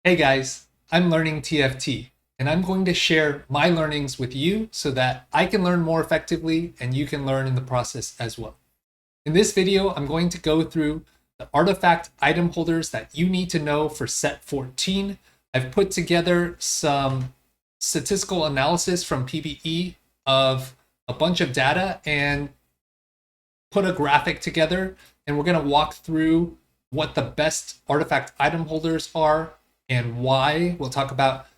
Hey guys, I'm learning TFT, and I'm going to share my learnings with you so that I can learn more effectively and you can learn in the process as well. In this video, I'm going to go through the artifact item holders that you need to know for set 14. I've put together some statistical analysis from PvE of a bunch of data and put a graphic together, and we're going to walk through what the best artifact item holders are and why. We'll talk about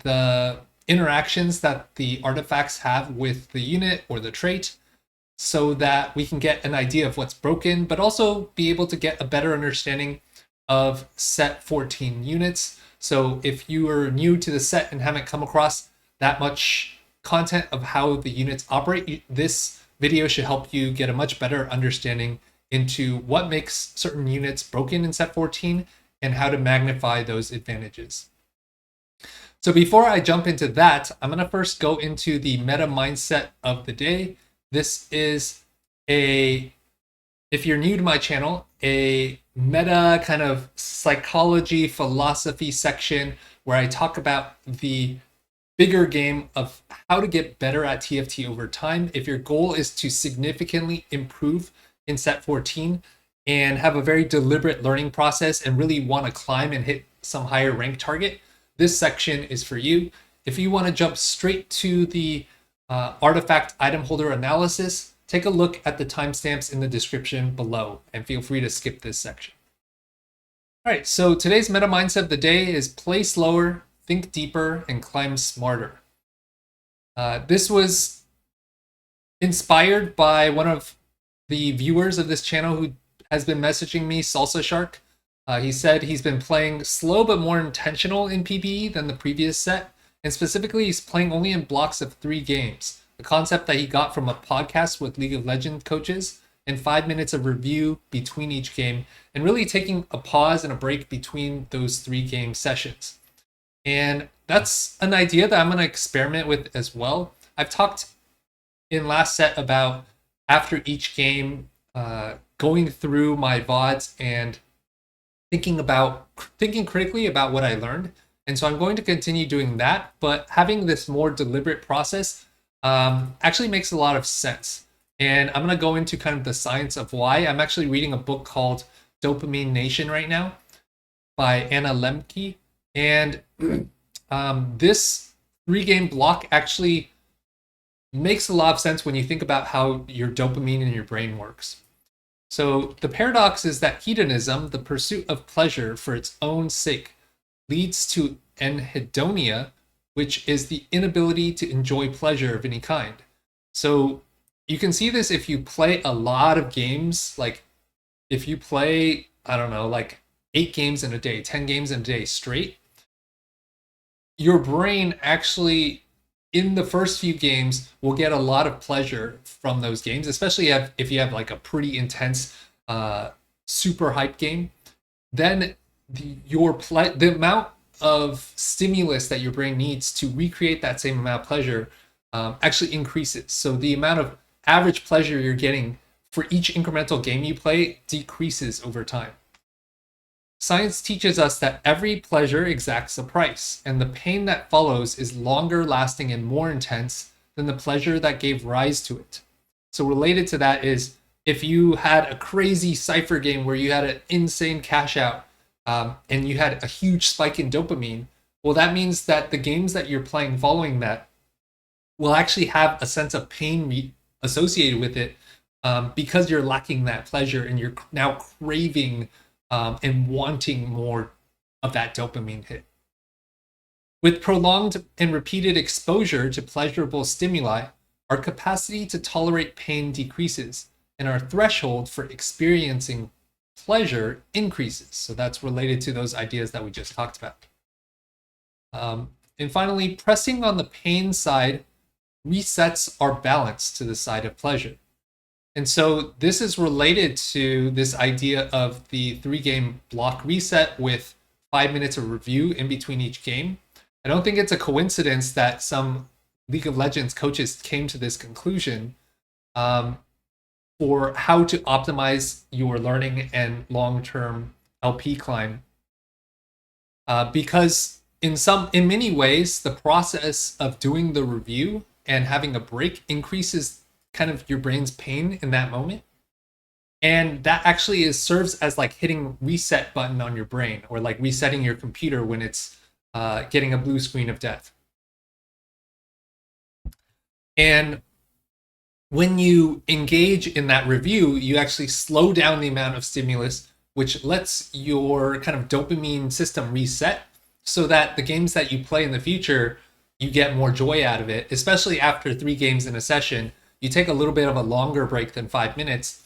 the interactions that the artifacts have with the unit or the trait so that we can get an idea of what's broken, but also be able to get a better understanding of set 14 units. So if you are new to the set and haven't come across that much content of how the units operate, this video should help you get a much better understanding into what makes certain units broken in set 14 and how to magnify those advantages. So before I jump into that, I'm going to first go into the meta mindset of the day. This is if you're new to my channel, a meta kind of psychology philosophy section where I talk about the bigger game of how to get better at TFT over time. If your goal is to significantly improve in set 14 and have a very deliberate learning process and really want to climb and hit some higher rank target, this section is for you. If you want to jump straight to the artifact item holder analysis, take a look at the timestamps in the description below and feel free to skip this section. All right, so today's meta mindset of the day is play slower, think deeper, and climb smarter. This was inspired by one of the viewers of this channel who has been messaging me, Salsa Shark. He said he's been playing slow but more intentional in PvE than the previous set, and specifically he's playing only in blocks of 3 games, a concept that he got from a podcast with League of Legends coaches, and 5 minutes of review between each game, and really taking a pause and a break between those 3 game sessions. And that's an idea that I'm going to experiment with as well. I've talked in last set about after each game going through my VODs and thinking critically about what I learned. And so I'm going to continue doing that, but having this more deliberate process actually makes a lot of sense. And I'm going to go into kind of the science of why. I'm actually reading a book called Dopamine Nation right now by Anna Lembke. And this 3 game block actually makes a lot of sense when you think about how your dopamine in your brain works. So the paradox is that hedonism, the pursuit of pleasure for its own sake, leads to anhedonia, which is the inability to enjoy pleasure of any kind. So you can see this if you play a lot of games, like if you play, I don't know, like 8 games in a day, 10 games in a day straight, your brain actually in the first few games will get a lot of pleasure from those games, especially if you have like a pretty intense super hype game. Then the amount of stimulus that your brain needs to recreate that same amount of pleasure actually increases. So the amount of average pleasure you're getting for each incremental game you play decreases over time. Science teaches us that every pleasure exacts a price, and the pain that follows is longer lasting and more intense than the pleasure that gave rise to it. So related to that is if you had a crazy Cypher game where you had an insane cash out and you had a huge spike in dopamine, well, that means that the games that you're playing following that will actually have a sense of pain associated with it because you're lacking that pleasure and you're now craving and wanting more of that dopamine hit. With prolonged and repeated exposure to pleasurable stimuli, our capacity to tolerate pain decreases, and our threshold for experiencing pleasure increases. So that's related to those ideas that we just talked about. And finally, pressing on the pain side resets our balance to the side of pleasure. And so this is related to this idea of the 3 game block reset with 5 minutes of review in between each game. I don't think it's a coincidence that some League of Legends coaches came to this conclusion for how to optimize your learning and long-term LP climb. because in many ways, the process of doing the review and having a break increases kind of your brain's pain in that moment. And that actually serves as like hitting reset button on your brain, or like resetting your computer when it's getting a blue screen of death. And when you engage in that review, you actually slow down the amount of stimulus, which lets your kind of dopamine system reset, so that the games that you play in the future, you get more joy out of it, especially after 3 games in a session. You take a little bit of a longer break than 5 minutes.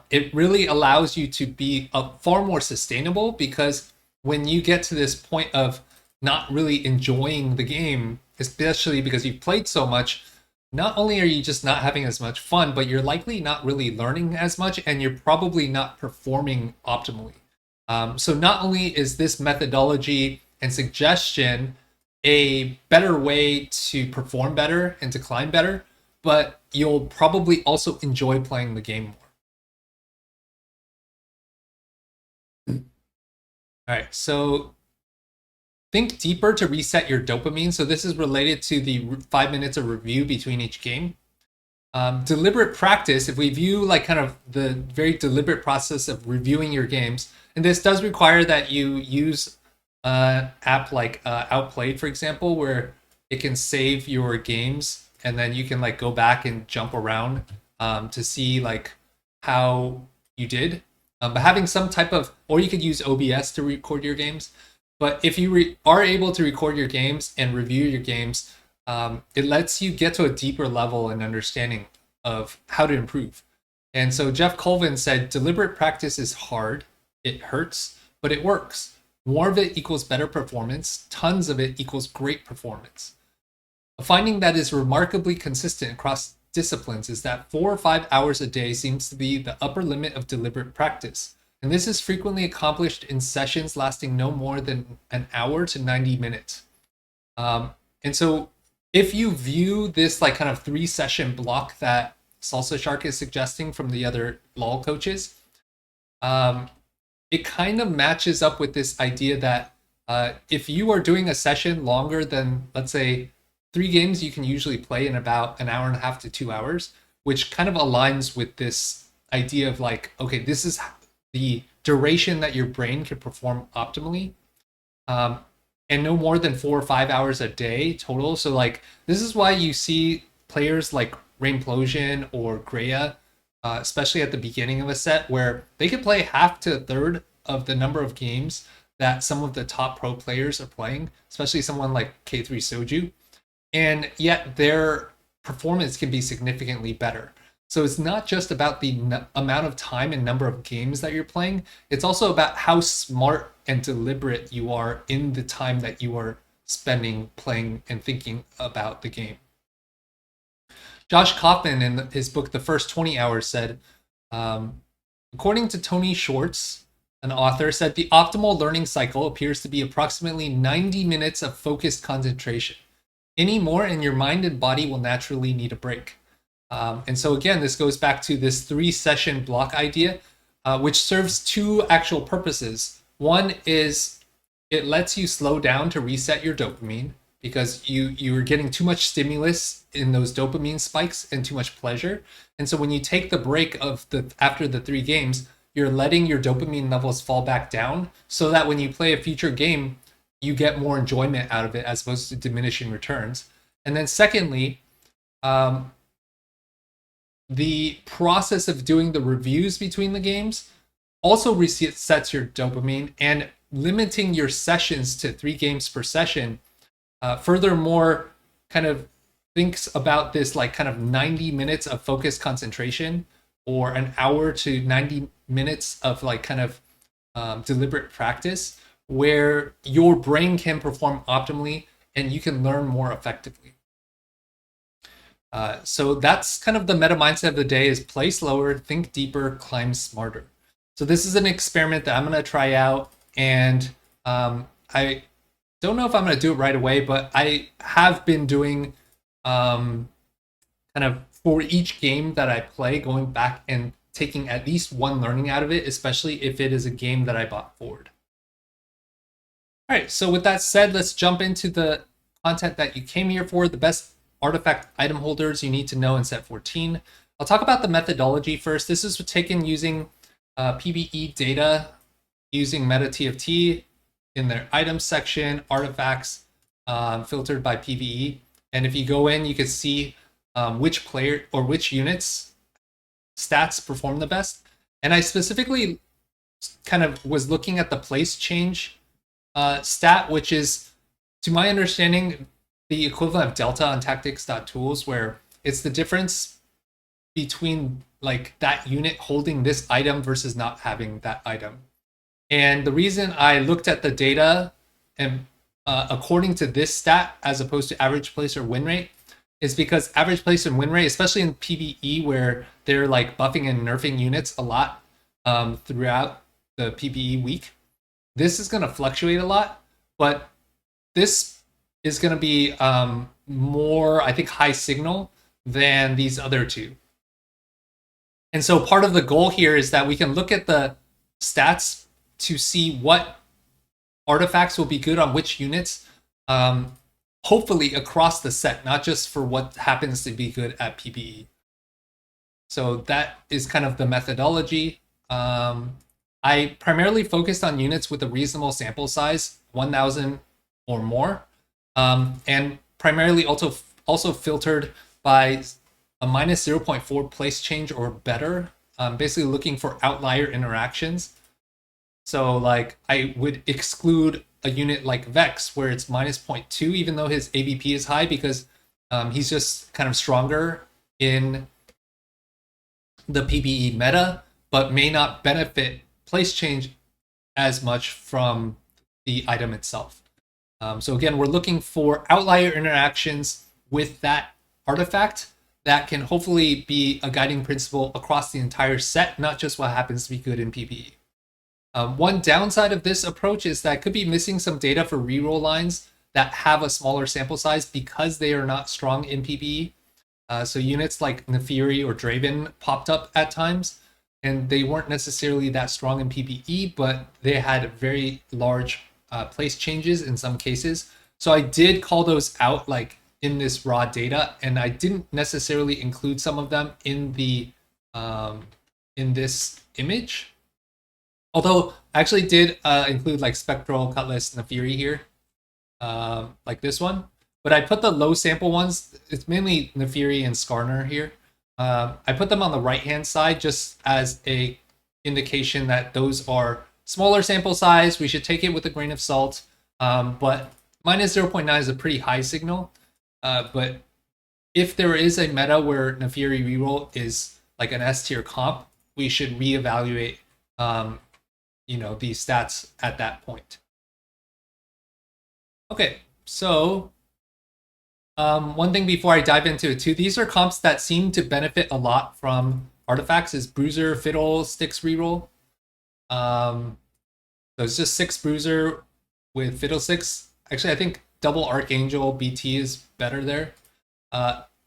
It really allows you to be far more sustainable, because when you get to this point of not really enjoying the game, especially because you've played so much, not only are you just not having as much fun, but you're likely not really learning as much, and you're probably not performing optimally. So not only is this methodology and suggestion a better way to perform better and to climb better, but you'll probably also enjoy playing the game more. All right, so think deeper to reset your dopamine. So this is related to the 5 minutes of review between each game. Deliberate practice, if we view like kind of the very deliberate process of reviewing your games, and this does require that you use an app like Outplayed, for example, where it can save your games, and then you can like go back and jump around to see like how you did. But having some type of, or you could use OBS to record your games. But if you are able to record your games and review your games, it lets you get to a deeper level and understanding of how to improve. And so Jeff Colvin said, deliberate practice is hard, it hurts, but it works. More of it equals better performance, tons of it equals great performance. A finding that is remarkably consistent across disciplines is that 4 or 5 hours a day seems to be the upper limit of deliberate practice. And this is frequently accomplished in sessions lasting no more than an hour to 90 minutes. And so if you view this like kind of 3-session block that Salsa Shark is suggesting from the other LOL coaches, it kind of matches up with this idea that if you are doing a session longer than, let's say, 3 games you can usually play in about an hour and a half to 2 hours, which kind of aligns with this idea of like, okay, this is the duration that your brain can perform optimally, and no more than 4 or 5 hours a day total. So like, this is why you see players like Rainplosion or Greya, especially at the beginning of a set, where they could play half to a third of the number of games that some of the top pro players are playing, especially someone like K3 Soju, and yet their performance can be significantly better. So it's not just about the amount of time and number of games that you're playing, it's also about how smart and deliberate you are in the time that you are spending playing and thinking about the game. Josh Kaufman, in his book The First 20 Hours, said, according to Tony Schwartz, an author, said the optimal learning cycle appears to be approximately 90 minutes of focused concentration. Any more and your mind and body will naturally need a break. And so again, this goes back to this 3-session block idea, which serves 2 actual purposes. One is it lets you slow down to reset your dopamine, because you're getting too much stimulus in those dopamine spikes and too much pleasure. And so when you take the break after the 3 games, you're letting your dopamine levels fall back down, so that when you play a future game, you get more enjoyment out of it as opposed to diminishing returns. And then secondly, the process of doing the reviews between the games also resets your dopamine, and limiting your sessions to 3 games per session furthermore kind of thinks about this like kind of 90 minutes of focused concentration, or an hour to 90 minutes of like kind of deliberate practice, where your brain can perform optimally and you can learn more effectively. So that's kind of the meta mindset of the day: is play slower, think deeper, climb smarter. So this is an experiment that I'm going to try out, and I don't know if I'm going to do it right away, but I have been doing kind of for each game that I play, going back and taking at least one learning out of it, especially if it is a game that I bought forward. All right, so with that said, let's jump into the content that you came here for, the best artifact item holders you need to know in set 14. I'll talk about the methodology first. This is taken using PBE data, using MetaTFT in their items section, artifacts filtered by PBE. And if you go in, you can see which player or which units stats perform the best. And I specifically kind of was looking at the place change stat, which is, to my understanding, the equivalent of delta on tactics.tools, where it's the difference between like that unit holding this item versus not having that item. And the reason I looked at the data and according to this stat as opposed to average place or win rate is because average place and win rate, especially in PBE where they're like buffing and nerfing units a lot throughout the PBE week, this is going to fluctuate a lot, but this is going to be more, I think, high signal than these other two. And so part of the goal here is that we can look at the stats to see what artifacts will be good on which units, hopefully across the set, not just for what happens to be good at PBE. So that is kind of the methodology. I primarily focused on units with a reasonable sample size, 1,000 or more, and primarily also filtered by a minus 0.4 place change or better, basically looking for outlier interactions. So like I would exclude a unit like Vex where it's minus 0.2, even though his AVP is high, because he's just kind of stronger in the PBE meta, but may not benefit place change as much from the item itself. So again, we're looking for outlier interactions with that artifact that can hopefully be a guiding principle across the entire set, not just what happens to be good in PBE. One downside of this approach is that could be missing some data for reroll lines that have a smaller sample size because they are not strong in PBE. So units like Nefiri or Draven popped up at times, and they weren't necessarily that strong in PBE, but they had very large place changes in some cases. So I did call those out like in this raw data, and I didn't necessarily include some of them in the in this image. Although I actually did include like Spectral, Cutlass, Nefiri here, like this one. But I put the low sample ones, it's mainly Nefiri and Skarner here. I put them on the right-hand side just as a indication that those are smaller sample size. We should take it with a grain of salt. But minus 0.9 is a pretty high signal. But if there is a meta where Nefiri reroll is like an S tier comp, we should reevaluate these stats at that point. Okay, so one thing before I dive into it too, these are comps that seem to benefit a lot from artifacts is Bruiser, Fiddlesticks reroll. So it's just 6 Bruiser with Fiddlesticks. Actually, I think double Archangel BT is better there.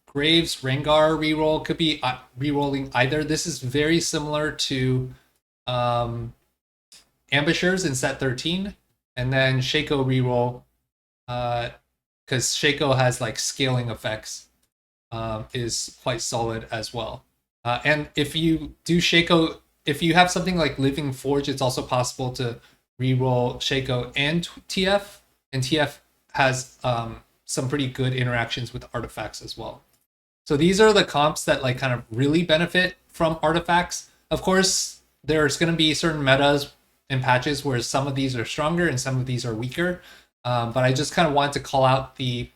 Graves, Rengar reroll could be rerolling either. This is very similar to Ambushers in set 13, and then Shaco reroll, because Shaco has like scaling effects, is quite solid as well. And if you do Shaco, if you have something like Living Forge, it's also possible to reroll Shaco and TF, and TF has some pretty good interactions with artifacts as well. So these are the comps that like kind of really benefit from artifacts. Of course, there's going to be certain metas and patches where some of these are stronger and some of these are weaker. But I just kind of wanted to call out the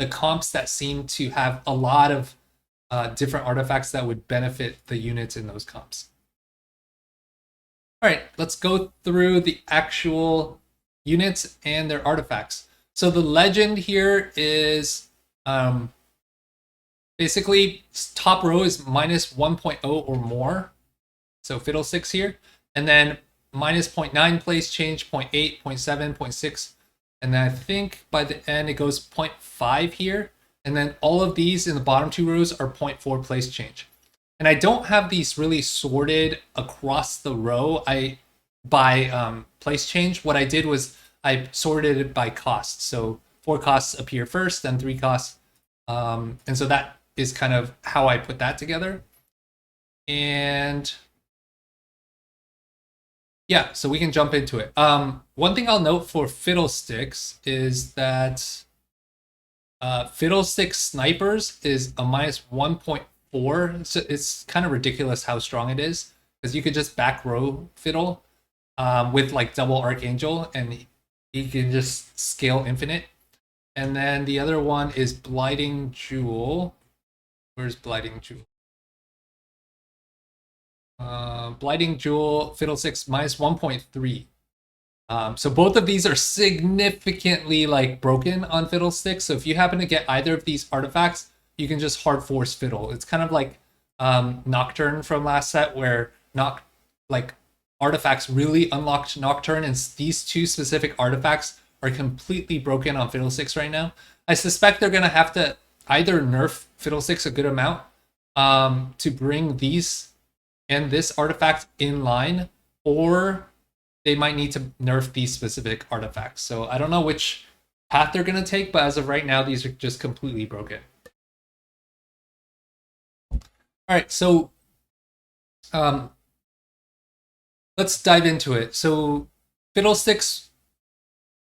comps that seem to have a lot of different artifacts that would benefit the units in those comps. All right, let's go through the actual units and their artifacts. So the legend here is basically top row is minus 1.0 or more. So Fiddlesticks here. And then minus 0.9 place change, 0.8, 0.7, 0.6. And then I think by the end it goes 0.5 here. And then all of these in the bottom 2 rows are 0.4 place change. And I don't have these really sorted across the row by place change. What I did was I sorted it by cost. So 4 costs appear first, then 3 costs. And so that is kind of how I put that together. And yeah, so we can jump into it. One thing I'll note for Fiddlesticks is that Fiddlesticks Snipers is a minus 1.4. So it's kind of ridiculous how strong it is, because you could just back row Fiddle with like double Archangel, and he can just scale infinite. And then the other one is Blighting Jewel. Where's Blighting Jewel? Blighting Jewel, Fiddlesticks, minus 1.3. So both of these are significantly like broken on Fiddlesticks. So if you happen to get either of these artifacts, you can just hard force Fiddle. It's kind of like Nocturne from last set, where artifacts really unlocked Nocturne, and these two specific artifacts are completely broken on Fiddlesticks right now. I suspect they're gonna have to either nerf Fiddlesticks a good amount to bring these and this artifact in line, or they might need to nerf these specific artifacts. So I don't know which path they're going to take, but as of right now, these are just completely broken. All right, so let's dive into it. So Fiddlesticks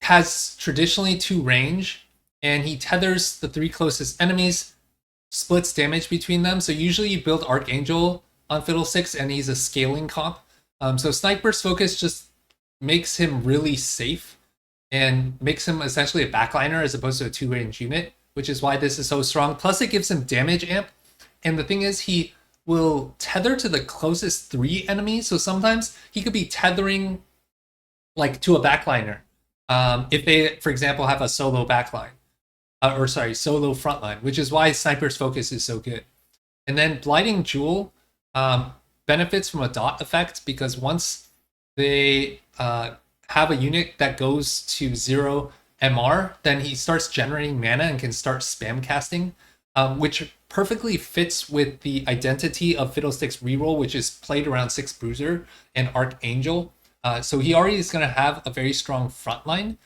has traditionally 2 range, and he tethers the 3 closest enemies, splits damage between them. So usually you build Archangel on Fiddlesticks, and he's a scaling comp. So Sniper's Focus just makes him really safe and makes him essentially a backliner as opposed to a 2-range unit, which is why this is so strong. Plus it gives him damage amp. And the thing is, he will tether to the closest 3 enemies. So sometimes he could be tethering like to a backliner. If they, for example, have a solo backline. Solo frontline, which is why Sniper's Focus is so good. And then Blighting Jewel benefits from a dot effect, because once they have a unit that goes to 0 MR, then he starts generating mana and can start spam casting, which perfectly fits with the identity of Fiddlesticks reroll, which is played around 6 Bruiser and Archangel. So he already is going to have a very strong frontline.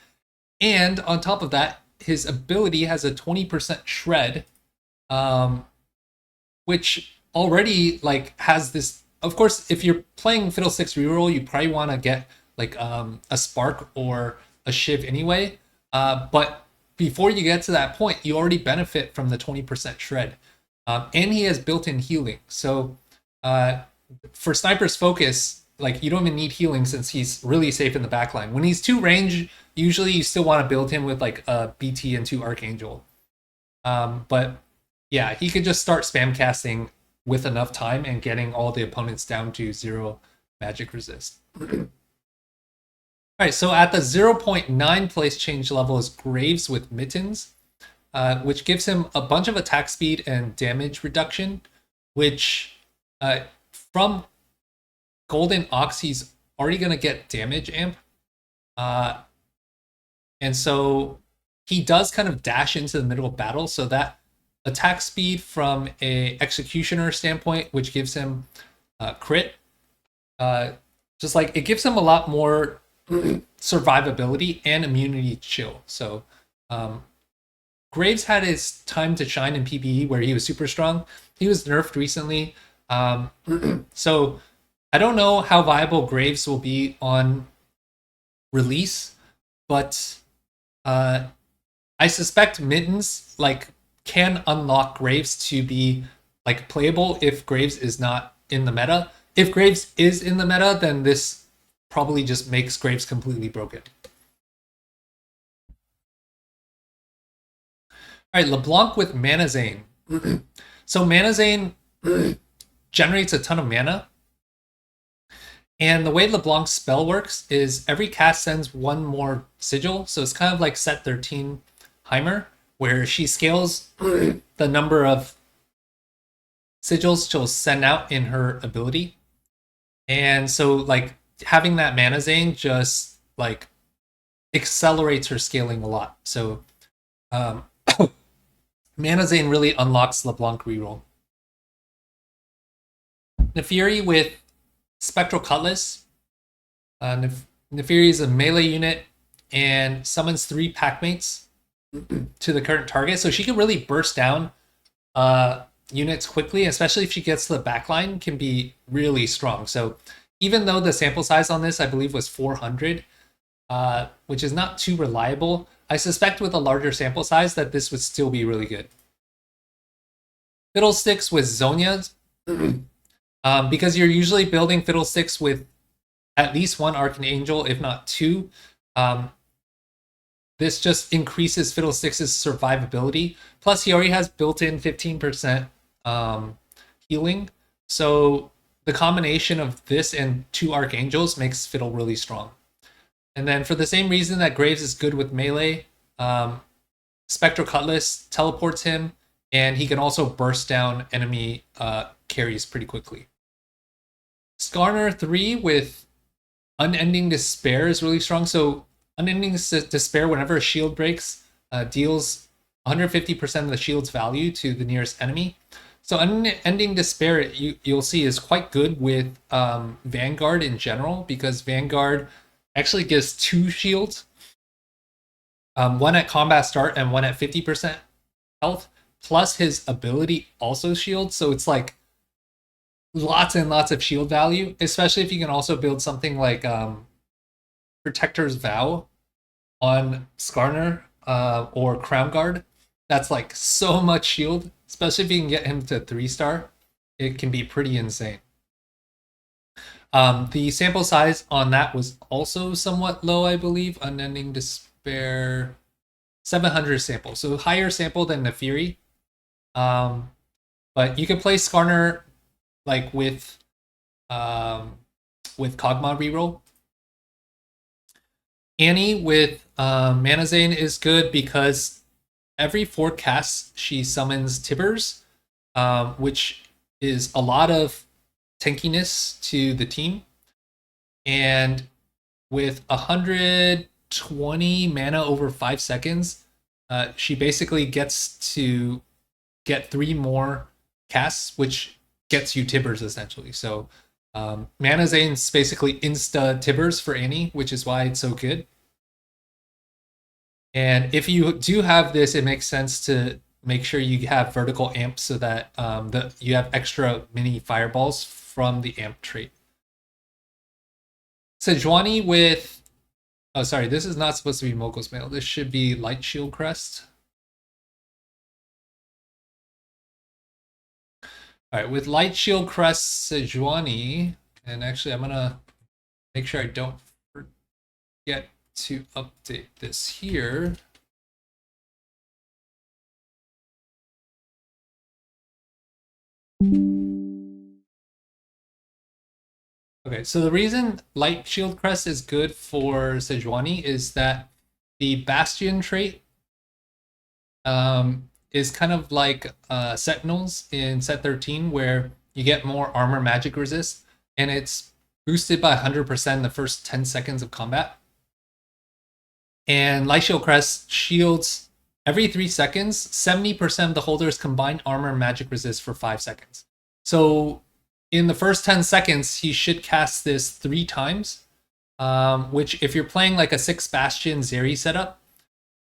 And on top of that, his ability has a 20% shred, which already like has this. Of course, if you're playing Fiddlesticks reroll, you probably want to get like a Spark or a Shiv anyway. But before you get to that point, you already benefit from the 20% shred. And he has built-in healing. So for Sniper's Focus, like you don't even need healing since he's really safe in the backline. When he's 2 range, usually you still want to build him with like a BT and 2 Archangel. But yeah, he could just start spam casting with enough time and getting all the opponents down to 0 magic resist. All right, so at the 0.9 place change level is Graves with Mittens, which gives him a bunch of attack speed and damage reduction, which from Golden Ox, he's already going to get damage amp. And so he does kind of dash into the middle of battle, so that attack speed from a executioner standpoint, which gives him crit, just like it gives him a lot more survivability and immunity chill. So Graves had his time to shine in PvE where he was super strong. He was nerfed recently, so I don't know how viable Graves will be on release, but I suspect Mittens like can unlock Graves to be like playable if Graves is not in the meta. If Graves is in the meta, then this probably just makes Graves completely broken. All right, LeBlanc with Mana Zane. So Mana Zane generates a ton of mana. And the way LeBlanc's spell works is every cast sends 1 more sigil. So it's kind of like set 13 Heimer, where she scales the number of sigils she'll send out in her ability. And so like having that Mana Zane just like accelerates her scaling a lot. So Mana Zane really unlocks LeBlanc reroll. Nefiri with Spectral Cutlass. Nefiri is a melee unit and summons 3 pack mates to the current target. So she can really burst down units quickly, especially if she gets to the backline, can be really strong. So even though the sample size on this, I believe, was 400, which is not too reliable, I suspect with a larger sample size that this would still be really good. Fiddlesticks with Zhonya, because you're usually building Fiddlesticks with at least 1 Archangel, if not 2. This just increases Fiddlesticks' survivability. Plus, he already has built-in 15% healing. So the combination of this and 2 Archangels makes Fiddle really strong. And then for the same reason that Graves is good with melee, Spectral Cutlass teleports him, and he can also burst down enemy carries pretty quickly. Skarner 3 with Unending Despair is really strong. So Unending Despair, whenever a shield breaks, deals 150% of the shield's value to the nearest enemy. So Unending Despair, you'll see, is quite good with Vanguard in general, because Vanguard actually gives 2 shields. One at combat start and one at 50% health, plus his ability also shields. So it's like lots and lots of shield value, especially if you can also build something like Protector's Vow on Skarner or Crown Guard. That's like so much shield, especially if you can get him to 3-star. It can be pretty insane. The sample size on that was also somewhat low, I believe. Unending Despair, 700 samples, so higher sample than Naafiri. But you can play Skarner like with Kog'Maw reroll. Annie with Mana Zane is good because every 4 casts she summons Tibbers, which is a lot of tankiness to the team. And with 120 mana over 5 seconds, she basically gets to get 3 more casts, which gets you Tibbers essentially. So Mana Zane's basically insta Tibbers for Annie, which is why it's so good. And if you do have this, it makes sense to make sure you have vertical amp so that you have extra mini fireballs from the amp trait. Sejuani with, oh sorry, this is not supposed to be Mogul's Mail. This should be Light Shield Crest. All right, with Light Shield Crest Sejuani, and actually I'm gonna make sure I don't forget to update this here. Okay, so the reason Light Shield Crest is good for Sejuani is that the Bastion trait is kind of like Sentinels in set 13, where you get more armor magic resist, and it's boosted by 100% in the first 10 seconds of combat. And Light Shield Crest shields every 3 seconds, 70% of the holders combined armor and magic resist for 5 seconds. So in the first 10 seconds, he should cast this 3 times, which if you're playing like a 6 Bastion Zeri setup,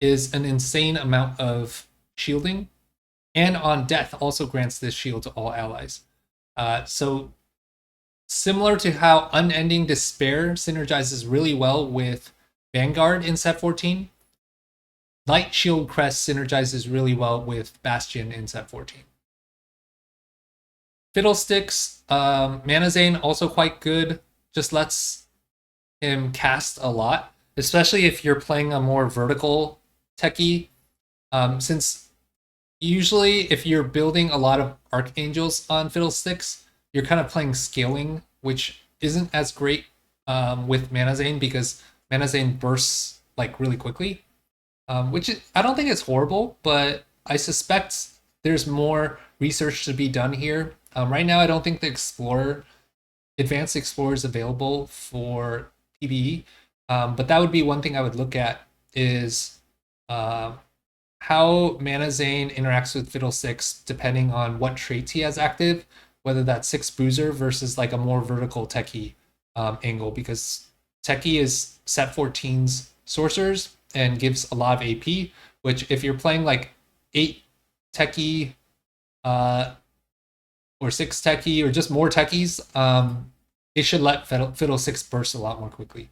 is an insane amount of shielding. And on death also grants this shield to all allies. So similar to how Unending Despair synergizes really well with Vanguard in set 14, Light Shield Crest synergizes really well with Bastion in set 14. Fiddlesticks, Mana Zane also quite good. Just lets him cast a lot, especially if you're playing a more vertical techie. Since usually if you're building a lot of Archangels on Fiddlesticks, you're kind of playing scaling, which isn't as great with Mana Zane, because Mana Zane bursts like really quickly, which I don't think it's horrible, but I suspect there's more research to be done here. Right now, I don't think the Advanced Explorer is available for PvE, but that would be one thing I would look at, is how Mana Zane interacts with Fiddlesticks depending on what traits he has active, whether that's 6 Bruiser versus like a more vertical techie angle, because techie is set 14's sorcerers and gives a lot of AP, which if you're playing like 8 techie or 6 techie or just more techies, it should let Fiddlesticks burst a lot more quickly.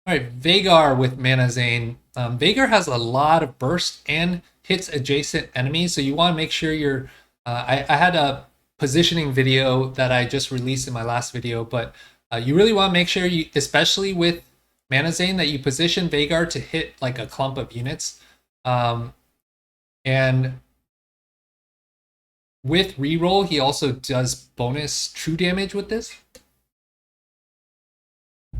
All right, Veigar with Mana Zane. Veigar has a lot of burst and hits adjacent enemies, so you want to make sure you're. I had a positioning video that I just released in my last video, but you really want to make sure you, especially with Mana Zane, that you position Veigar to hit like a clump of units. And with reroll, he also does bonus true damage with this.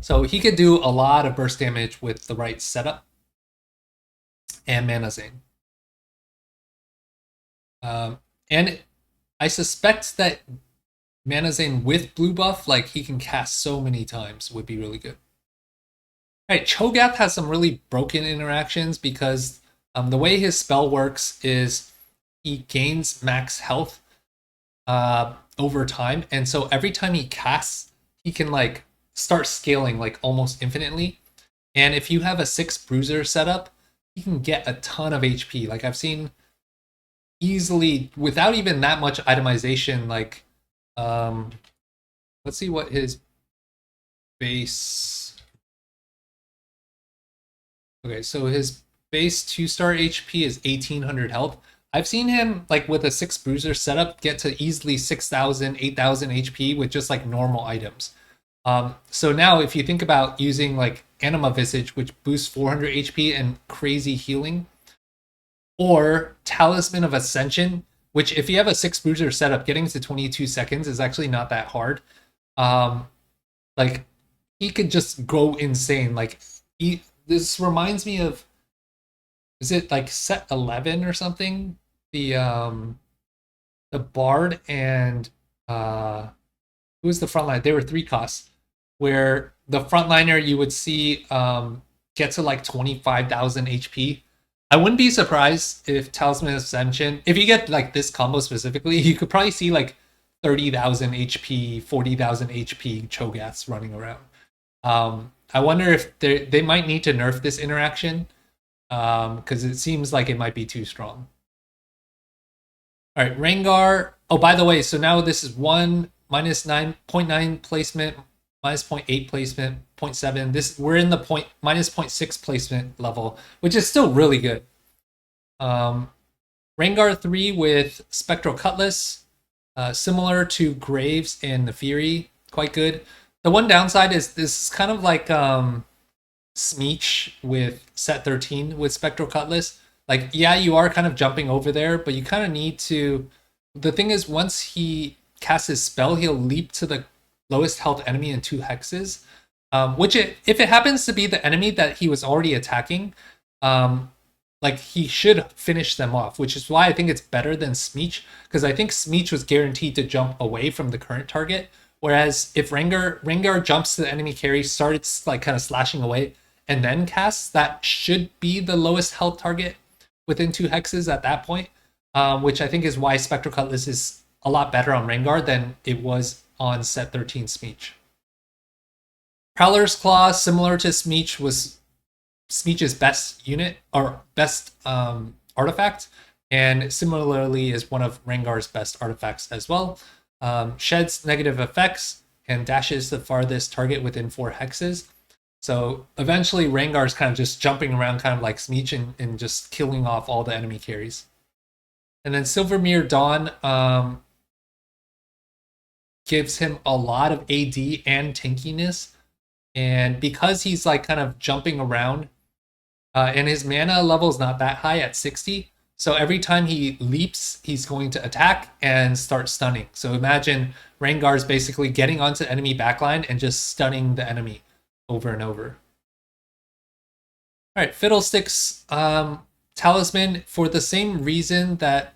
So he could do a lot of burst damage with the right setup and Mana Zane. And I suspect that Mana Zane with blue buff, like he can cast so many times, would be really good. All right, Cho'Gath has some really broken interactions because the way his spell works is he gains max health over time, and so every time he casts, he can like start scaling like almost infinitely. And if you have a 6 bruiser setup, you can get a ton of HP. Like I've seen easily without even that much itemization, like let's see what his base. Okay, so his base 2-star HP is 1800 health. I've seen him like with a 6 bruiser setup get to easily 6000, 8000 HP with just like normal items. So now if you think about using like Anima Visage, which boosts 400 HP and crazy healing, or Talisman of Ascension, which if you have a 6 bruiser setup, getting to 22 seconds is actually not that hard. Like he could just go insane. Like this reminds me of, is it like set 11 or something? The Bard and who was the frontline? They were 3 costs, where the frontliner you would see get to like 25,000 HP. I wouldn't be surprised if Talisman Ascension, if you get like this combo specifically, you could probably see like 30,000 HP, 40,000 HP Cho'Gaths running around. I wonder if they might need to nerf this interaction because it seems like it might be too strong. All right, Rengar. Oh, by the way, so now this is 1 minus 9.9 placement, minus 0.8 placement, 0.7. This we're in the minus 0.6 placement level, which is still really good. Rengar 3 with Spectral Cutlass, similar to Graves and the Fury, quite good. The one downside is this is kind of like Smeech with set 13 with Spectral Cutlass. Like, yeah, you are kind of jumping over there, but you kind of need to. The thing is, once he casts his spell, he'll leap to the lowest health enemy in 2 hexes. Which, if it happens to be the enemy that he was already attacking, like he should finish them off, which is why I think it's better than Smeech, because I think Smeech was guaranteed to jump away from the current target. Whereas if Rengar jumps to the enemy carry, starts like kind of slashing away, and then casts, that should be the lowest health target within 2 hexes at that point, which I think is why Spectral Cutlass is a lot better on Rengar than it was on set 13 Smeech. Prowler's Claw, similar to Smeech, was Smeech's best unit or best artifact, and similarly is one of Rengar's best artifacts as well. Sheds negative effects and dashes the farthest target within 4 hexes. So eventually Rengar's kind of just jumping around kind of like Smeech and just killing off all the enemy carries. And then Silvermere Dawn gives him a lot of AD and tankiness. And because he's like kind of jumping around, and his mana level is not that high at 60, so every time he leaps, he's going to attack and start stunning. So imagine Rengar's basically getting onto enemy backline and just stunning the enemy over and over. All right, Fiddlesticks Talisman, for the same reason that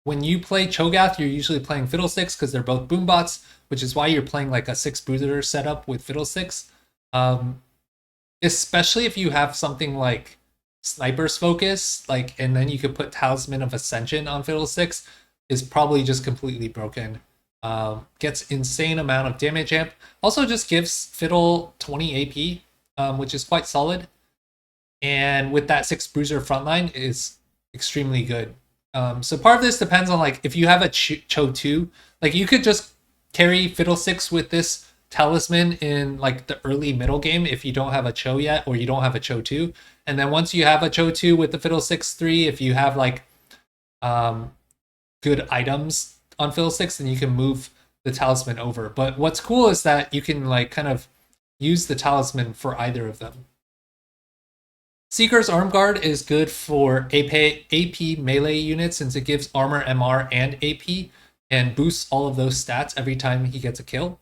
when you play Cho'Gath, you're usually playing Fiddlesticks because they're both boombots, which is why you're playing like a 6 bruiser setup with Fiddlesticks. Especially if you have something like Sniper's Focus, like, and then you could put Talisman of Ascension on Fiddlesticks, is probably just completely broken. Gets insane amount of damage amp. Also just gives Fiddle 20 AP. which is quite solid. And with that 6 bruiser frontline is extremely good. So part of this depends on like if you have a Cho 2, like you could just carry Fiddlesticks with this talisman in like the early middle game if you don't have a Cho yet or you don't have a Cho 2. And then once you have a Cho 2 with the Fiddlesticks 3, if you have like good items on Fiddlesticks, then you can move the talisman over. But what's cool is that you can like kind of use the talisman for either of them. Seeker's Arm Guard is good for AP melee units since it gives armor, MR, and AP and boosts all of those stats every time he gets a kill,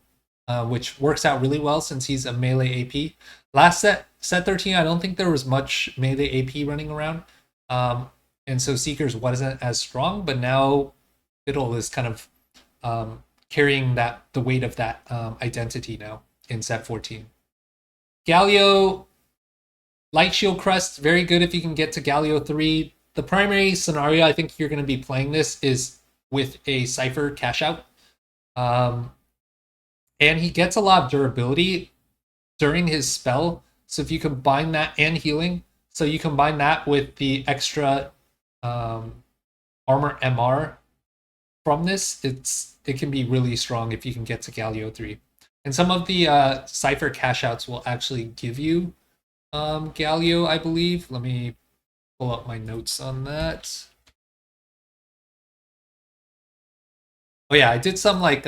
which works out really well since he's a melee AP. Last set 13, I don't think there was much melee AP running around, and so Seeker's wasn't as strong, but now Fiddle is kind of carrying the weight of that identity now in set 14. Galio, Light Shield Crest, very good if you can get to Galio 3. The primary scenario I think you're going to be playing this is with a Cypher cash out. And he gets a lot of durability during his spell. So if you combine that and healing, so you combine that with the extra armor MR from this, it can be really strong if you can get to Galio 3. And some of the Cypher cash outs will actually give you Galio, I believe. Let me pull up my notes on that. Oh yeah, I did some like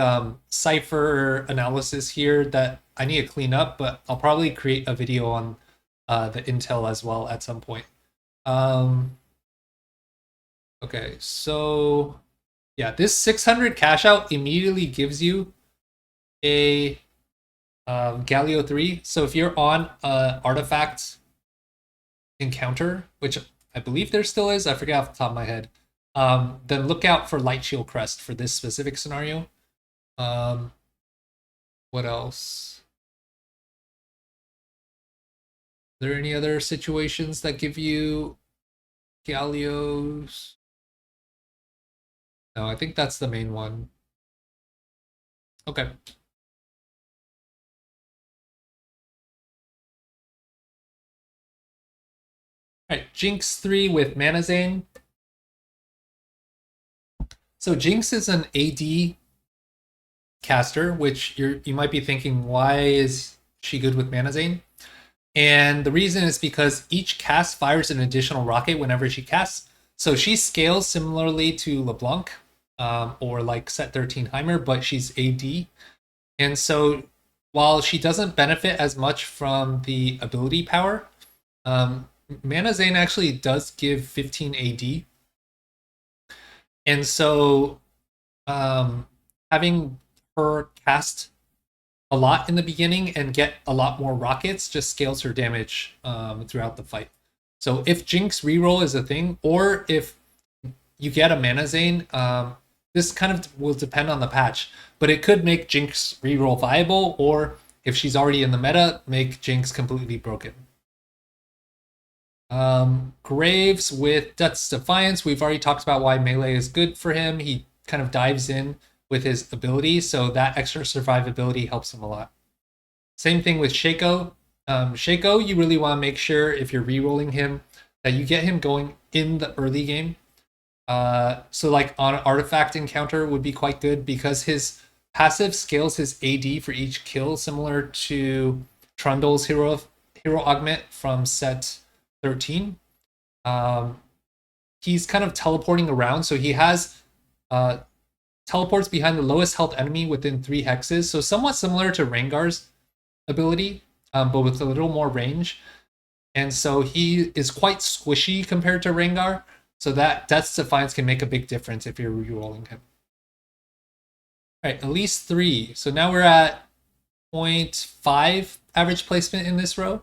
Cypher analysis here that I need to clean up, but I'll probably create a video on the intel as well at some point. Okay, so yeah, this 600 cash out immediately gives you a Galio 3. So if you're on an artifact encounter, which I believe there still is, I forget off the top of my head, then look out for Light Shield Crest for this specific scenario. What else? Are there any other situations that give you Galios? No, I think that's the main one. Okay. All right, Jinx 3 with Mana Zane. So Jinx is an AD caster, which you might be thinking, why is she good with Mana Zane? And the reason is because each cast fires an additional rocket whenever she casts. So she scales similarly to LeBlanc or like set 13 Heimer, but she's AD. And so while she doesn't benefit as much from the ability power, Mana Zane actually does give 15 AD. And so having her cast a lot in the beginning and get a lot more rockets just scales her damage throughout the fight. So if Jinx reroll is a thing, or if you get a Mana Zane, this kind of will depend on the patch, but it could make Jinx reroll viable, or if she's already in the meta, make Jinx completely broken. Graves with Death's Defiance. We've already talked about why melee is good for him. He kind of dives in with his ability, so that extra survivability helps him a lot. Same thing with Shaco. Shaco, you really want to make sure if you're rerolling him that you get him going in the early game. So like on an artifact encounter would be quite good because his passive scales his AD for each kill, similar to Trundle's hero augment from set 13. He's kind of teleporting around, so he has teleports behind the lowest health enemy within 3 hexes, so somewhat similar to Rengar's ability, but with a little more range. And so he is quite squishy compared to Rengar, so that Death's Defiance can make a big difference if you're rerolling him. All right, Elise 3. So now we're at 0.5 average placement in this row.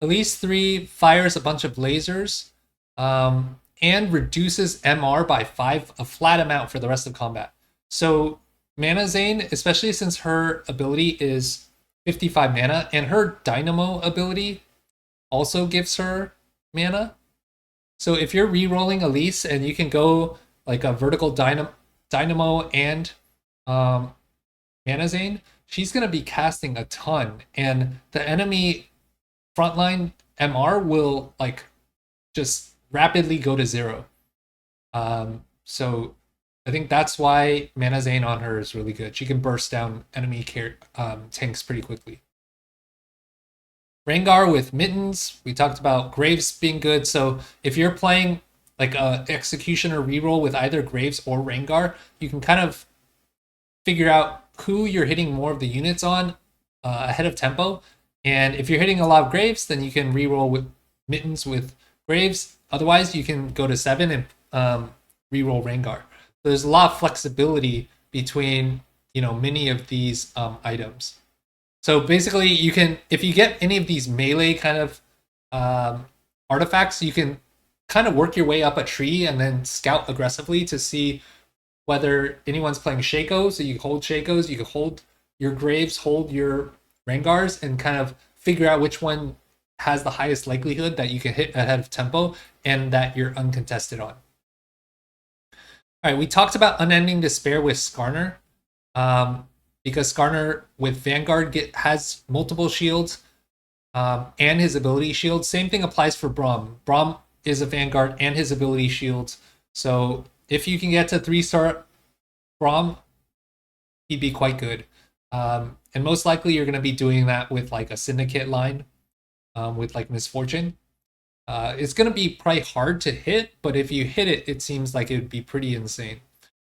Elise 3 fires a bunch of lasers and reduces MR by 5, a flat amount for the rest of combat. So Mana Zane, especially since her ability is 55 mana, and her Dynamo ability also gives her mana. So if you're re-rolling Elise and you can go like a vertical Dynamo and Mana Zane, she's going to be casting a ton, and the enemy frontline MR will like just rapidly go to 0. So I think that's why Mana Zane on her is really good. She can burst down enemy tanks pretty quickly. Rengar with Mittens. We talked about Graves being good. So if you're playing like a Executioner reroll with either Graves or Rengar, you can kind of figure out who you're hitting more of the units on ahead of tempo. And if you're hitting a lot of Graves, then you can reroll with Mittens with Graves. Otherwise, you can go to 7 and reroll Rengar. So there's a lot of flexibility between many of these items. So basically, you can, if you get any of these melee kind of artifacts, you can kind of work your way up a tree and then scout aggressively to see whether anyone's playing Shaco. So you hold Shacos, you can hold your Graves, hold your Rengars, and kind of figure out which one has the highest likelihood that you can hit ahead of tempo and that you're uncontested on. All right, we talked about Unending Despair with Skarner. Because Skarner with Vanguard has multiple shields and his ability shield. Same thing applies for Braum. Braum is a Vanguard and his ability shields. So if you can get to 3-star Braum, he'd be quite good. And most likely you're going to be doing that with like a Syndicate line with like Misfortune. It's going to be probably hard to hit, but if you hit it, it seems like it would be pretty insane.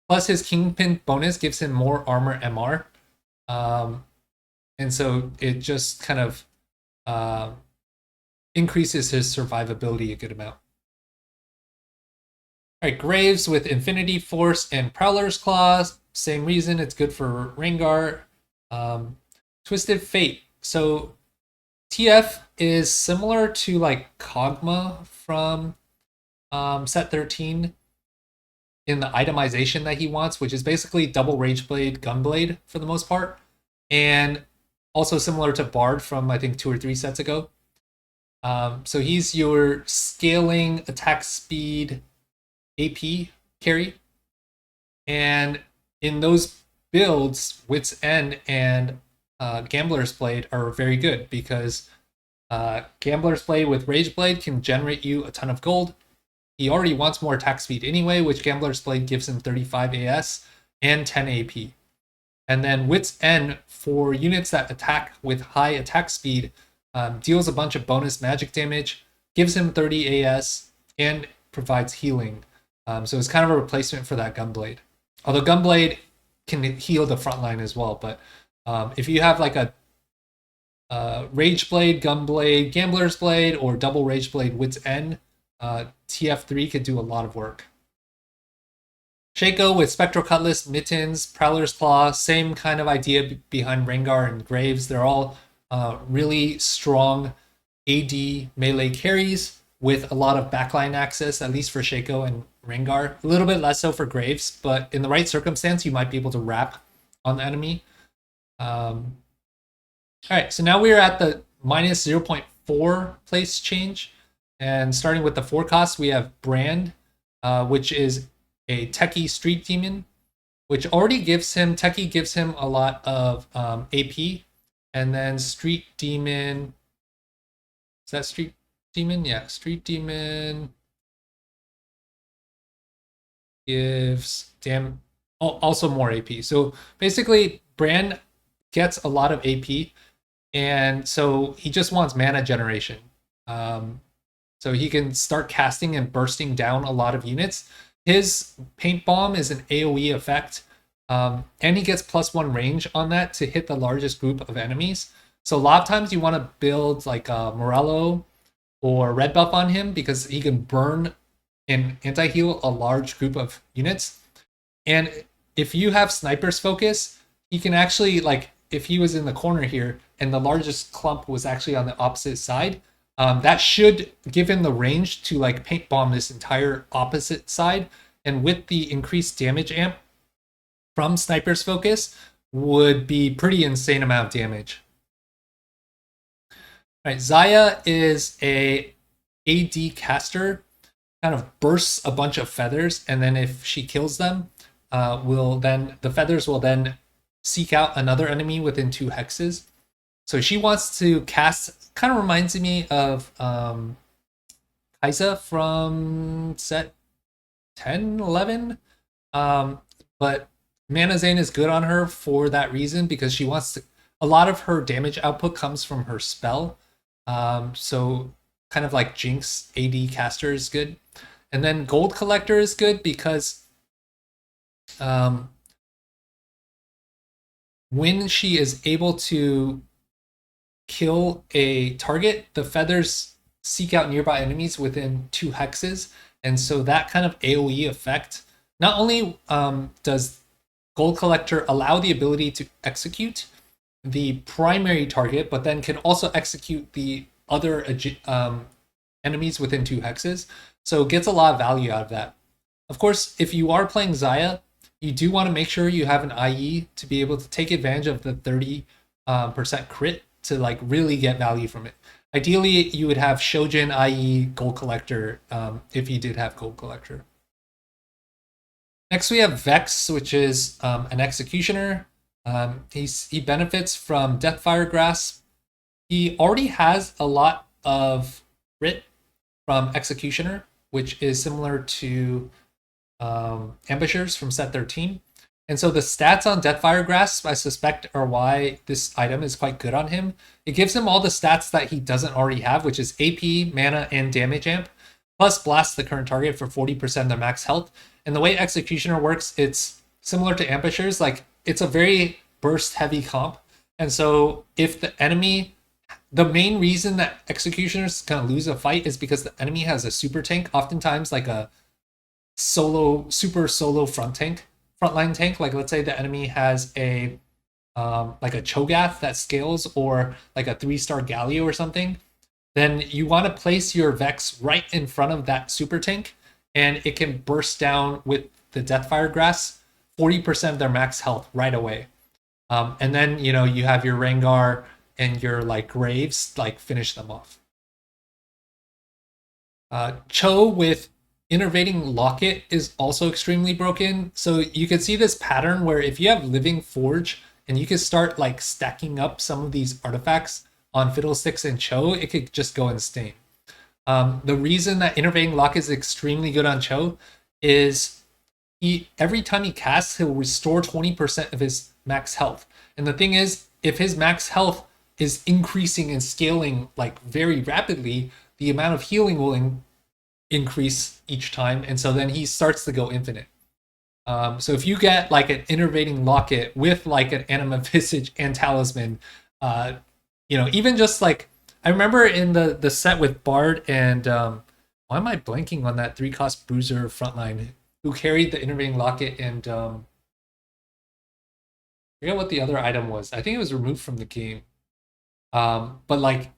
Plus his Kingpin bonus gives him more armor MR. And so it just kind of increases his survivability a good amount. All right, Graves with Infinity Force and Prowler's Claws. Same reason, it's good for Rengar. Twisted Fate. So TF is similar to like Kog'Maw from set 13 in the itemization that he wants, which is basically double Rageblade, Gunblade for the most part. And also similar to Bard from, I think, 2 or 3 sets ago. So he's your scaling attack speed AP carry. And in those builds, Wit's End and Gambler's Blade are very good because Gambler's Blade with Rageblade can generate you a ton of gold. He already wants more attack speed anyway, which Gambler's Blade gives him 35 AS and 10 AP. And then Wit's End for units that attack with high attack speed deals a bunch of bonus magic damage, gives him 30 AS, and provides healing. So it's kind of a replacement for that Gunblade. Although Gunblade can heal the front line as well, but if you have like a Rageblade, Gunblade, Gambler's Blade, or double Rageblade Wit's End, TF3 could do a lot of work. Shaco with Spectral Cutlass, Mittens, Prowler's Claw, same kind of idea behind Rengar and Graves. They're all really strong AD melee carries with a lot of backline access, at least for Shaco and Rengar. A little bit less so for Graves, but in the right circumstance, you might be able to wrap on the enemy. All right, so now we're at the minus 0.4 place change. And starting with the forecast, we have Brand, which is a Techie Street Demon, which already gives him, Techie gives him a lot of AP. And then Street Demon, is that Street Demon? Yeah, Street Demon gives also more AP. So basically, Brand gets a lot of AP, and so he just wants mana generation. So he can start casting and bursting down a lot of units. His Paint Bomb is an AoE effect, and he gets +1 range on that to hit the largest group of enemies. So a lot of times you want to build like a Morello or Red Buff on him because he can burn and anti-heal a large group of units. And if you have Sniper's Focus, he can actually, like, if he was in the corner here and the largest clump was actually on the opposite side, that should give him the range to like Paint Bomb this entire opposite side. And with the increased damage amp from Sniper's Focus would be pretty insane amount of damage. All right, Xayah is a AD caster, kind of bursts a bunch of feathers, and then if she kills them, the feathers will then seek out another enemy within 2 hexes. So she wants to cast, kind of reminds me of Kai'Sa from set 10, 11. But Mana Zane is good on her for that reason because she wants to. A lot of her damage output comes from her spell. So kind of like Jinx AD caster is good. And then Gold Collector is good because when she is able to kill a target, the feathers seek out nearby enemies within 2 hexes. And so that kind of AoE effect, not only does Gold Collector allow the ability to execute the primary target, but then can also execute the other enemies within 2 hexes. So it gets a lot of value out of that. Of course, if you are playing Xayah, you do want to make sure you have an IE to be able to take advantage of the 30% crit to like really get value from it. Ideally, you would have Shojin, IE, Gold Collector, if you did have Gold Collector. Next, we have Vex, which is an Executioner. He benefits from Deathfire Grasp. He already has a lot of crit from Executioner, which is similar to Ambushers from set 13. And so the stats on Deathfire Grasp, I suspect, are why this item is quite good on him. It gives him all the stats that he doesn't already have, which is AP, mana, and damage amp, plus blast the current target for 40% of their max health. And the way Executioner works, it's similar to Ambushers. Like, it's a very burst-heavy comp. And so if the enemy... The main reason that Executioner's gonna lose a fight is because the enemy has a super tank, oftentimes like a super solo frontline tank. Like, let's say the enemy has a like a Cho'Gath that scales, or like a 3-star Galio or something. Then you want to place your Vex right in front of that super tank, and it can burst down with the Deathfire Grasp 40% of their max health right away. And then you have your Rengar and your like Graves like finish them off. Cho with Innervating Locket is also extremely broken. So you can see this pattern where if you have Living Forge and you can start like stacking up some of these artifacts on Fiddlesticks and Cho, it could just go insane. The reason that Innervating Locket is extremely good on Cho is every time he casts, he'll restore 20% of his max health. And the thing is, if his max health is increasing and scaling like very rapidly, the amount of healing will increase each time, and so then he starts to go infinite. So if you get like an Innervating Locket with like an Anima Visage and Talisman, even just like, I remember in the set with Bard and why am I blanking on that 3-cost Bruiser frontline who carried the Innervating Locket, and I forget what the other item was. I think it was removed from the game. But like,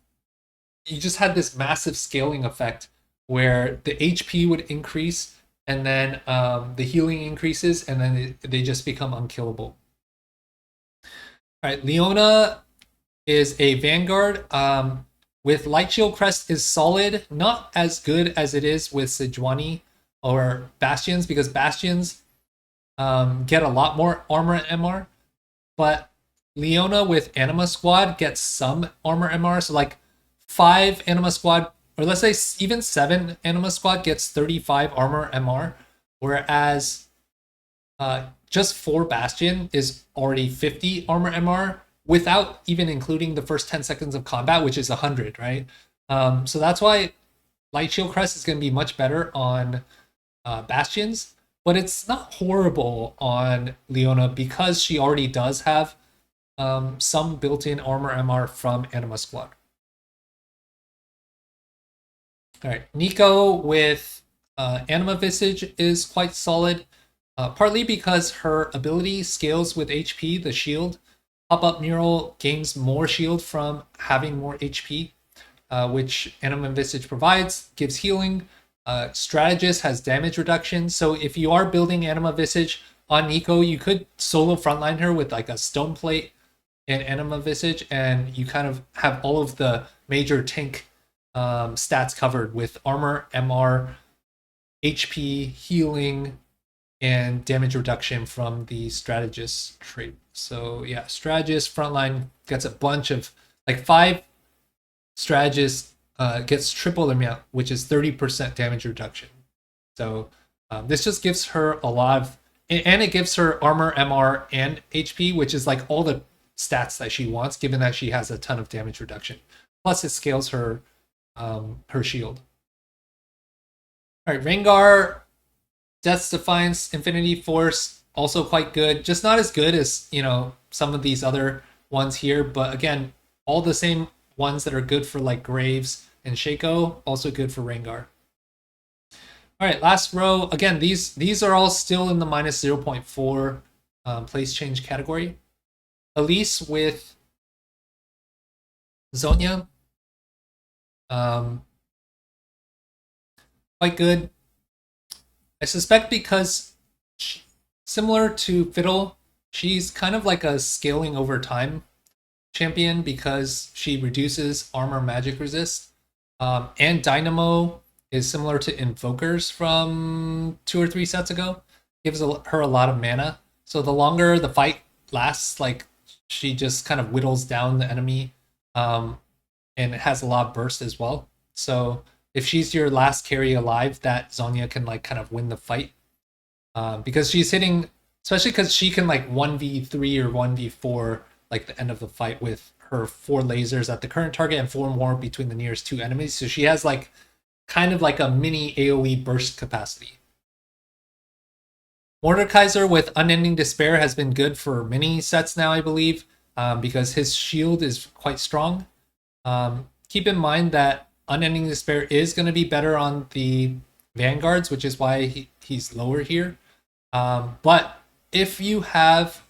you just had this massive scaling effect where the HP would increase, and then the healing increases, and then they just become unkillable. All right, Leona is a Vanguard with Light Shield Crest is solid, not as good as it is with Sejuani or Bastions, because Bastions get a lot more armor and MR, but Leona with Anima Squad gets some armor MR, so like 5 Anima Squad, or let's say even 7 Anima Squad gets 35 armor MR, whereas just 4 Bastion is already 50 armor MR without even including the first 10 seconds of combat, which is 100, right? So that's why Light Shield Crest is going to be much better on Bastions, but it's not horrible on Leona because she already does have some built-in armor MR from Anima Squad. All right, Neeko with Anima Visage is quite solid, partly because her ability scales with HP, the shield. Pop-up mural gains more shield from having more HP, which Anima Visage provides, gives healing. Strategist has damage reduction, so if you are building Anima Visage on Neeko, you could solo frontline her with like a Stone Plate and Anima Visage, and you kind of have all of the major tank stats covered with armor, MR, HP, healing, and damage reduction from the Strategist trait. So yeah, Strategist frontline gets a bunch of like 5 strategists gets triple the amount, which is 30% damage reduction. So this just gives her a lot of, and it gives her armor, MR, and HP, which is like all the stats that she wants, given that she has a ton of damage reduction. Plus, it scales her her shield. All right, Rengar, Death's Defiance, Infinity Force, also quite good. Just not as good as, you know, some of these other ones here, but again, all the same ones that are good for like Graves and Shaco, also good for Rengar. All right, last row. Again, these are all still in the minus 0.4 place change category. Elise with Zhonya. Quite good. I suspect because similar to Fiddle, she's kind of like a scaling over time champion because she reduces armor magic resist. And Dynamo is similar to Invokers from 2 or 3 sets ago. Gives her a lot of mana. So the longer the fight lasts, like she just kind of whittles down the enemy. And it has a lot of burst as well. So if she's your last carry alive, that Zhonya can like kind of win the fight. Because she's hitting, especially because she can like 1v3 or 1v4 like the end of the fight with her 4 lasers at the current target and 4 more between the nearest 2 enemies. So she has like kind of like a mini AoE burst capacity. Mordekaiser with Unending Despair has been good for many sets now, I believe, because his shield is quite strong. Keep in mind that Unending Despair is going to be better on the Vanguards, which is why he's lower here. But if you have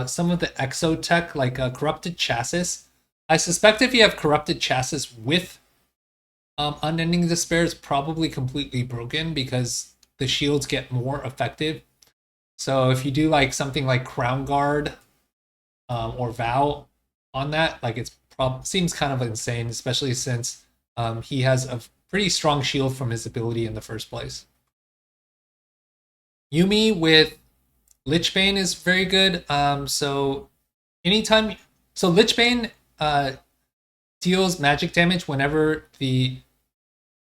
some of the Exo tech, like Corrupted Chassis, I suspect if you have Corrupted Chassis with Unending Despair, is probably completely broken because the shields get more effective. So if you do like something like Crown Guard or Vow on that, like it's seems kind of insane, especially since he has a pretty strong shield from his ability in the first place. Yuumi with Lichbane is very good. So anytime, so Lichbane deals magic damage whenever the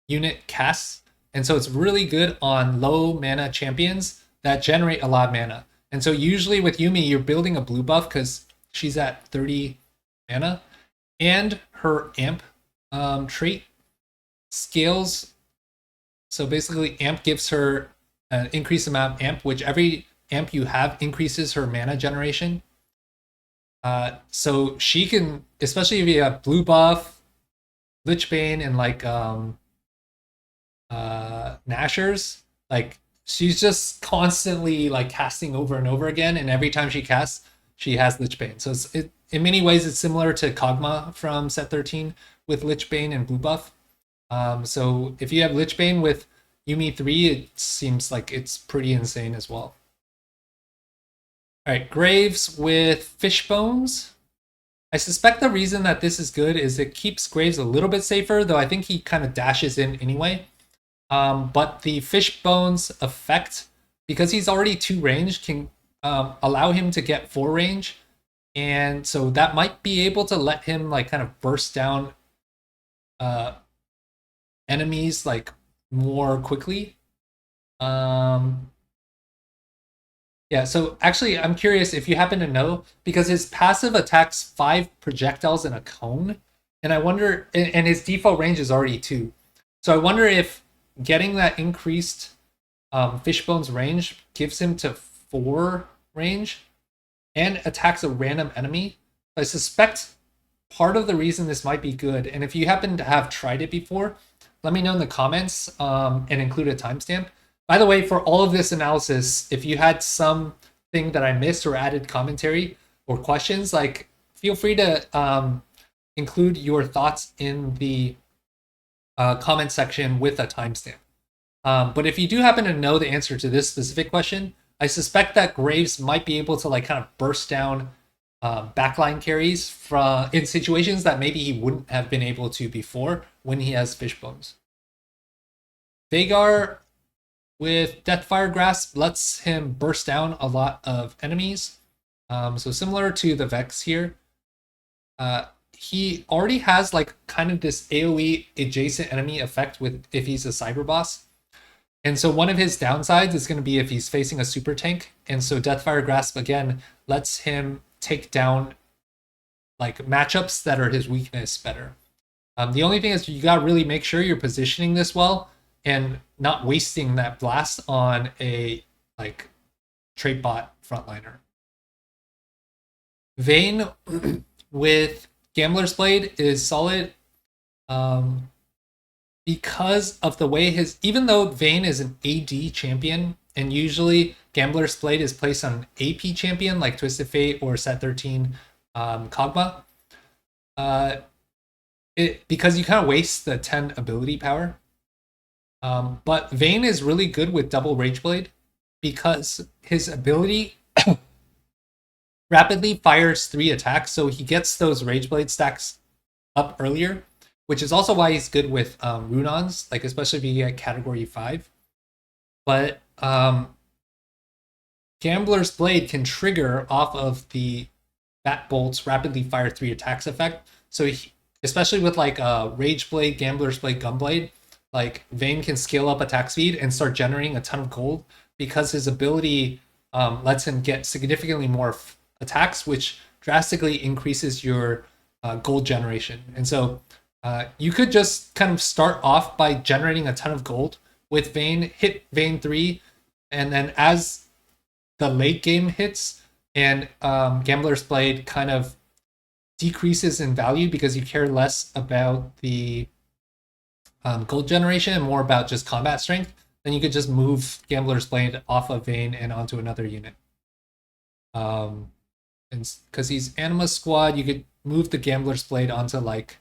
unit casts, and so it's really good on low mana champions that generate a lot of mana. And so usually with Yuumi, you're building a blue buff because she's at 30 mana, and her amp trait scales. So basically, amp gives her an increased amount of amp, which every amp you have increases her mana generation. So she can, especially if you have blue buff, Lichbane, and like Nashers, like she's just constantly like casting over and over again, and every time she casts, she has Lichbane. So in many ways, it's similar to Kog'Maw from set 13 with Lichbane and blue buff. So if you have Lichbane with Yuumi 3, it seems like it's pretty insane as well. All right, Graves with Fishbones. I suspect the reason that this is good is it keeps Graves a little bit safer, though I think he kind of dashes in anyway. But the Fishbones effect, because he's already 2 range, can allow him to get 4 range. And so that might be able to let him like kind of burst down enemies like more quickly. Yeah, so actually I'm curious if you happen to know, because his passive attacks 5 projectiles in a cone, and I wonder, and his default range is already 2. So I wonder if getting that increased Fishbone's range gives him to 4 range and attacks a random enemy. I suspect part of the reason this might be good, and if you happen to have tried it before, let me know in the comments and include a timestamp. By the way, for all of this analysis, if you had something that I missed or added commentary or questions, like feel free to include your thoughts in the comment section with a timestamp. But if you do happen to know the answer to this specific question, I suspect that Graves might be able to like kind of burst down backline carries in situations that maybe he wouldn't have been able to before when he has Fishbones. Veigar with Deathfire Grasp lets him burst down a lot of enemies. So similar to the Vex here. he already has like kind of this AoE adjacent enemy effect with if he's a cyber boss. And so one of his downsides is going to be if he's facing a super tank. And so Deathfire Grasp again lets him take down like matchups that are his weakness better. The only thing is you got to really make sure you're positioning this well and not wasting that blast on a like trait bot frontliner. Vayne with Gambler's Blade is solid because of the way even though Vayne is an AD champion, and usually Gambler's Blade is placed on an AP champion like Twisted Fate or Set 13 Kog'Maw, because you kind of waste the 10 ability power. But Vayne is really good with double Rage Blade because his ability rapidly fires 3 attacks, so he gets those Rage Blade stacks up earlier, which is also why he's good with Runons, like especially if you get Category 5. But Gambler's Blade can trigger off of the Bat Bolt's rapidly fire 3 attacks effect, so especially with like Rage Blade, Gambler's Blade, Gunblade, like Vayne can scale up attack speed and start generating a ton of gold because his ability lets him get significantly more attacks, which drastically increases your gold generation. And so you could just kind of start off by generating a ton of gold with Vayne, hit Vayne 3, and then as the late game hits and Gambler's Blade kind of decreases in value because you care less about the gold generation and more about just combat strength, then you could just move Gambler's Blade off of Vayne and onto another unit. And because he's Anima Squad, you could move the Gambler's Blade onto like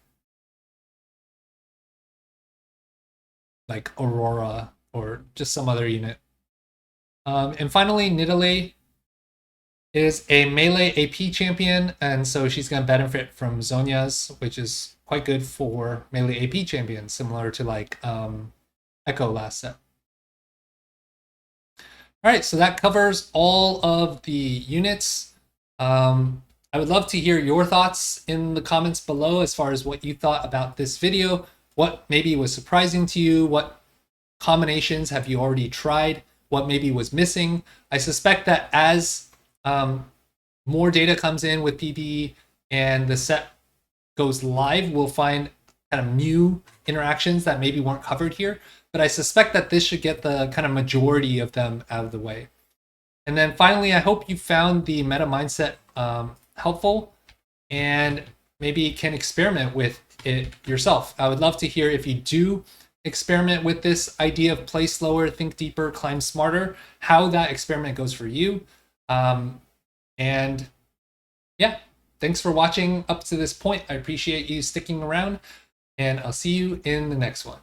Aurora or just some other unit. And finally, Nidalee is a melee AP champion, and so she's going to benefit from Zhonya's, which is quite good for melee AP champions, similar to like Echo last set. All right, so that covers all of the units. I would love to hear your thoughts in the comments below as far as what you thought about this video, what maybe was surprising to you, what combinations have you already tried, what maybe was missing. I suspect that as more data comes in with PvE and the set goes live, we'll find kind of new interactions that maybe weren't covered here, but I suspect that this should get the kind of majority of them out of the way. And then finally, I hope you found the meta mindset helpful and maybe can experiment with it yourself. I would love to hear if you do experiment with this idea of play slower, think deeper, climb smarter, how that experiment goes for you. And yeah, thanks for watching up to this point. I appreciate you sticking around, and I'll see you in the next one.